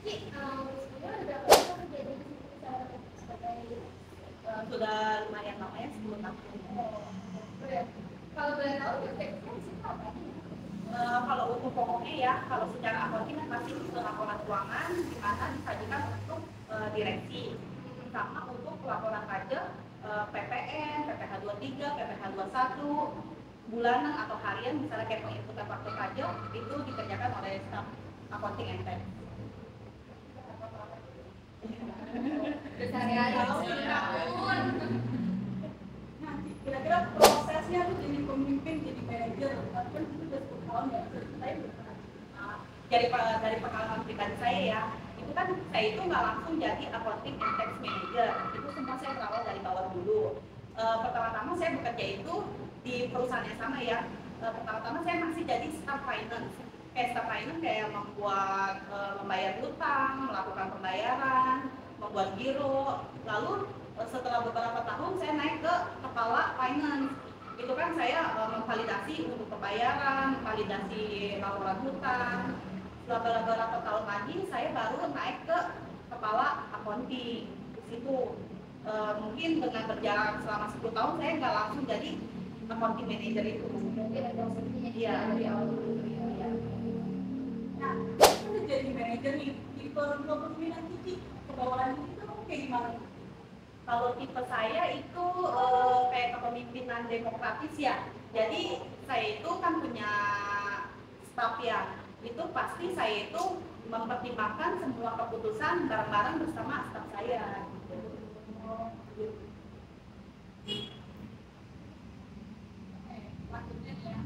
Sebenarnya udah berapa tahun kerja di sini sebagai Sudah lumayan lama ya, 10 tahun. Kalau boleh tahu teksnya di situ apa? Kalau untuk pokoknya ya, kalau secara accounting kan pasti untuk laporan keuangan di mana disajikan untuk direksi, sama untuk laporan pajak, PPN, PPh 23, PPh 21, bulanan atau harian, misalnya kayak penginputan faktur pajak itu dikerjakan oleh staf accounting and tax. Kira-kira prosesnya tuh jadi pemimpin, jadi manajer, kan itu udah 10 tahun ya. Dari pengalaman pribadi saya ya, itu kan saya itu nggak langsung jadi accounting and tax manager, itu semua saya berawal dari bawah dulu. Pertama-tama saya bekerja itu di perusahaan yang sama ya. Pertama-tama saya masih jadi staff finance. Staff finance kayak membuat membayar utang, melakukan pembayaran, membuat giro. Lalu setelah beberapa tahun saya naik ke kepala finance. Itu kan saya memvalidasi untuk pembayaran, validasi laporan hutang. Setelah beberapa tahun lagi saya baru naik ke kepala accounting. Di situ mungkin dengan berjalan selama 10 tahun saya nggak langsung jadi accounting manager itu. Mungkin ada opsinya Iya, dari awal dulu. Iya. Nah, udah jadi manajer nih, tipe kepemimpinan Cici ke bawahan itu kayak gimana? Kalau tipe saya itu kayak kepemimpinan demokratis ya. Jadi saya itu kan punya staff ya. Itu pasti saya itu mempertimbangkan semua keputusan bareng-bareng bersama staff saya. Maksudnya ya,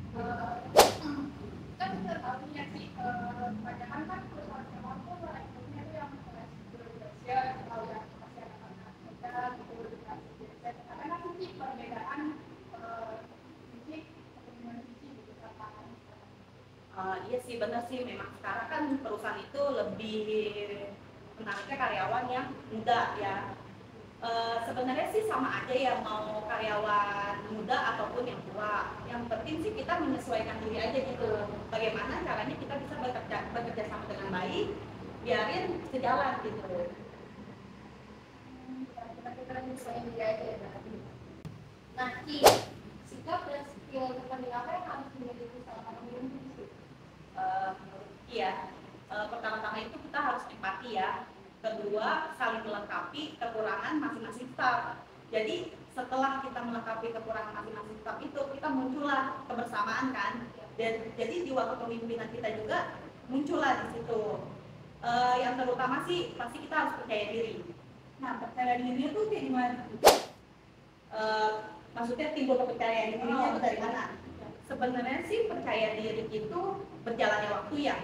kan kita tahu ya sih, kebanyakan kan perusahaan sewa itu ekspornya itu yang Indonesia, kalau yang masyarakat Amerika gitu, karena kan sih perbedaan fisik dengan fisik gitu kan. Iya sih, benar sih. Memang sekarang kan perusahaan itu lebih menariknya karyawan yang muda ya. Sebenarnya sih sama aja ya, mau karyawan muda ataupun yang tua. Yang penting sih kita menyesuaikan diri aja gitu. Bagaimana caranya kita bisa bekerja sama dengan baik, biarin sejalan gitu. Kita menyesuaikan diri aja ya berarti. Nah, sikap dan skill terpenting apa yang harus dimiliki seorang pemimpin sih? Iya, pertama-tama itu kita harus empati ya. Kedua, saling melengkapi kekurangan masing-masing staf. Jadi setelah kita melengkapi kekurangan masing-masing staf itu, kita muncullah kebersamaan kan. Dan jadi jiwa kepemimpinan kita juga muncullah di situ. Yang terutama sih pasti kita harus percaya diri. Nah, percaya dirinya tuh kayak gimana? Maksudnya timbul kepercayaan dirinya itu dari mana? Sebenarnya sih percaya diri itu berjalannya waktu ya.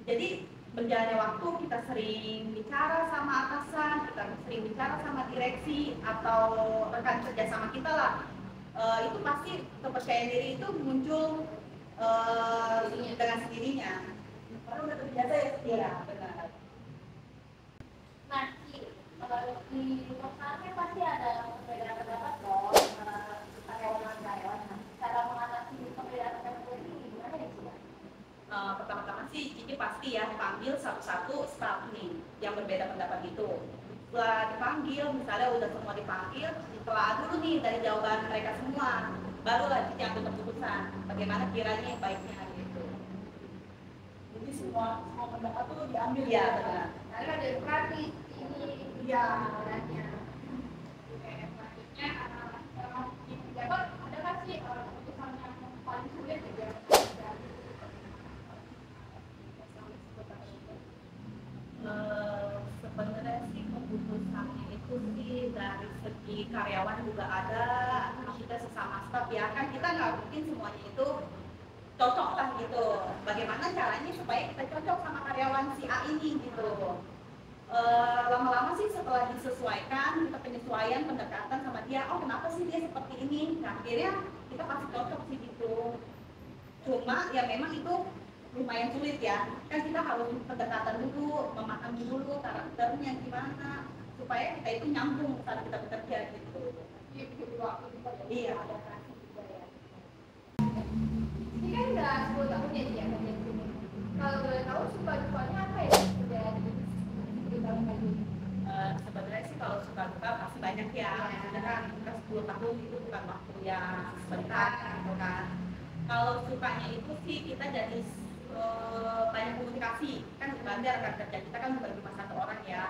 Jadi berjalannya waktu kita sering bicara sama atasan, kita sering bicara sama direksi atau rekan kerja sama kita lah. Itu pasti kepercayaan diri itu muncul dengan sendirinya. Karena udah terbiasa ya. Iya, benar. Nah, di perusahaannya pasti ada perbedaan pendapat dong karyawan-karyawan. Cara mengatasi perbedaan pendapat ini gimana ya sih? Pertama-tama sih Cici pasti ya panggil satu-satu staff nih yang berbeda pendapat itu. Setelah dipanggil, misalnya udah semua dipanggil, ditelaah dulu nih dari jawaban mereka semua, barulah Cici ambil keputusan bagaimana kiranya yang baiknya gitu. Jadi semua pendapat tuh diambil. Iya, benar. Karena ada demokrasi ini Iya. sebenarnya. Selanjutnya di pejabat ada nggak sih keputusan yang paling sulit ya? Sebenarnya sih keputusannya itu sih dari segi karyawan juga ada, kita sesama staff ya kan kita nggak mungkin semuanya itu cocok lah gitu. Bagaimana caranya supaya kita cocok sama karyawan si A ini gitu. Lama-lama sih setelah disesuaikan, kita penyesuaian pendekatan sama dia, oh kenapa sih dia seperti ini, nah akhirnya kita pasti cocok sih gitu. Cuma ya memang itu lumayan sulit ya, kan kita harus pendekatan dulu, memahami dulu karakternya gimana supaya kita itu nyambung saat kita bekerja gitu. Iya. Ini kan udah 10 tahun ya dia kerja di sini. Kalau boleh tahu suka dukanya apa ya kerja di banyak ya, maksudnya kan kita 10 tahun itu bukan waktu yang sebentar gitu kan. Kalau sukanya itu sih kita jadi banyak komunikasi, kan standar kan kerja kita kan bukan cuma satu orang ya,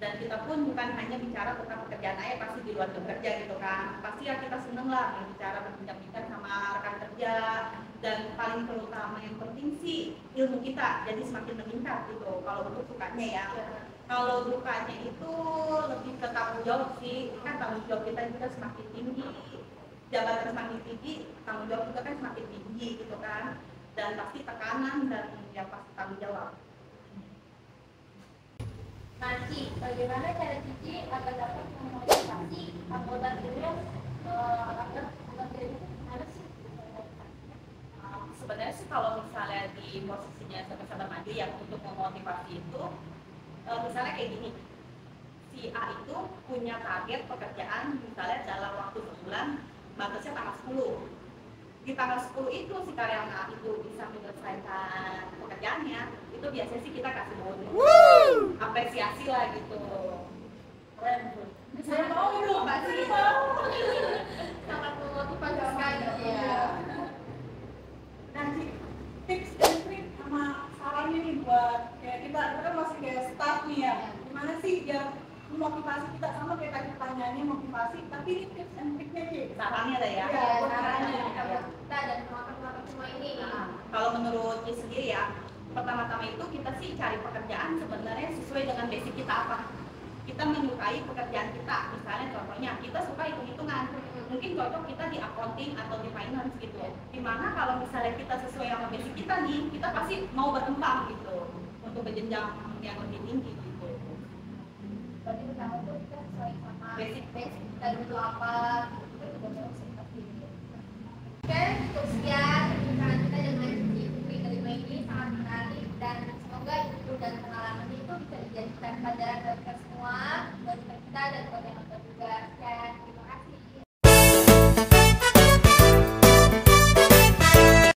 dan kita pun bukan hanya bicara tentang pekerjaan aja pasti di luar kerja gitu kan, pasti ya kita seneng lah berbicara berbincang-bincang sama rekan kerja, dan paling terutama yang penting sih ilmu kita jadi semakin meningkat gitu kalau untuk sukanya ya. Kalau dukanya itu lebih ke tanggung jawab sih, kan tanggung jawab kita juga semakin tinggi, jabatan semakin tinggi, tanggung jawab juga kan semakin tinggi gitu kan, dan pasti tekanan dan ya pasti tanggung jawab. Nah, Ci, bagaimana cara Cici agar dapat memotivasi anggota tim agar bekerja itu gimana sih? Sebenarnya sih kalau misalnya di posisinya sahabat maju yang untuk memotivasi itu, misalnya kayak gini, si A itu punya target pekerjaan misalnya dalam waktu sebulan, batasnya tanggal 10. Di tanggal 10 itu si karyawan A itu bisa menyelesaikan pekerjaannya, itu biasanya sih kita kasih bonus, apresiasi lah gitu. Keren tuh. Saya mau dong, Pasti. Sangat memotivasi sekali ya. Nanti tips dan trik sama sarannya nih buat kayak kita kan masih kayak staff nih ya, gimana sih biar motivasi kita sama kayak tadi pertanyaannya motivasi, tapi ini tips dan triknya sih Sarannya ada ya. Iya, Caranya kita dan teman-teman semua ini. Nah, kalau menurut Ci sendiri ya, pertama-tama itu kita sih cari pekerjaan sebenarnya sesuai dengan basic kita apa. Kita menyukai pekerjaan kita, misalnya contohnya kita suka hitung-hitungan, mungkin cocok kita di accounting atau di finance gitu. Dimana kalau misalnya kita sesuai sama basic kita nih, kita pasti mau berkembang gitu untuk berjenjang yang lebih tinggi gitu. Berarti pertama itu kita sesuai sama Basic. kita dulu apa, gitu kita harus seperti ini. Oke, cukup sekian perbincangan kita dengan Cici kelima ini sangat menarik dan semoga ilmu dan pengalaman itu bisa dijadikan pelajaran bagi kita semua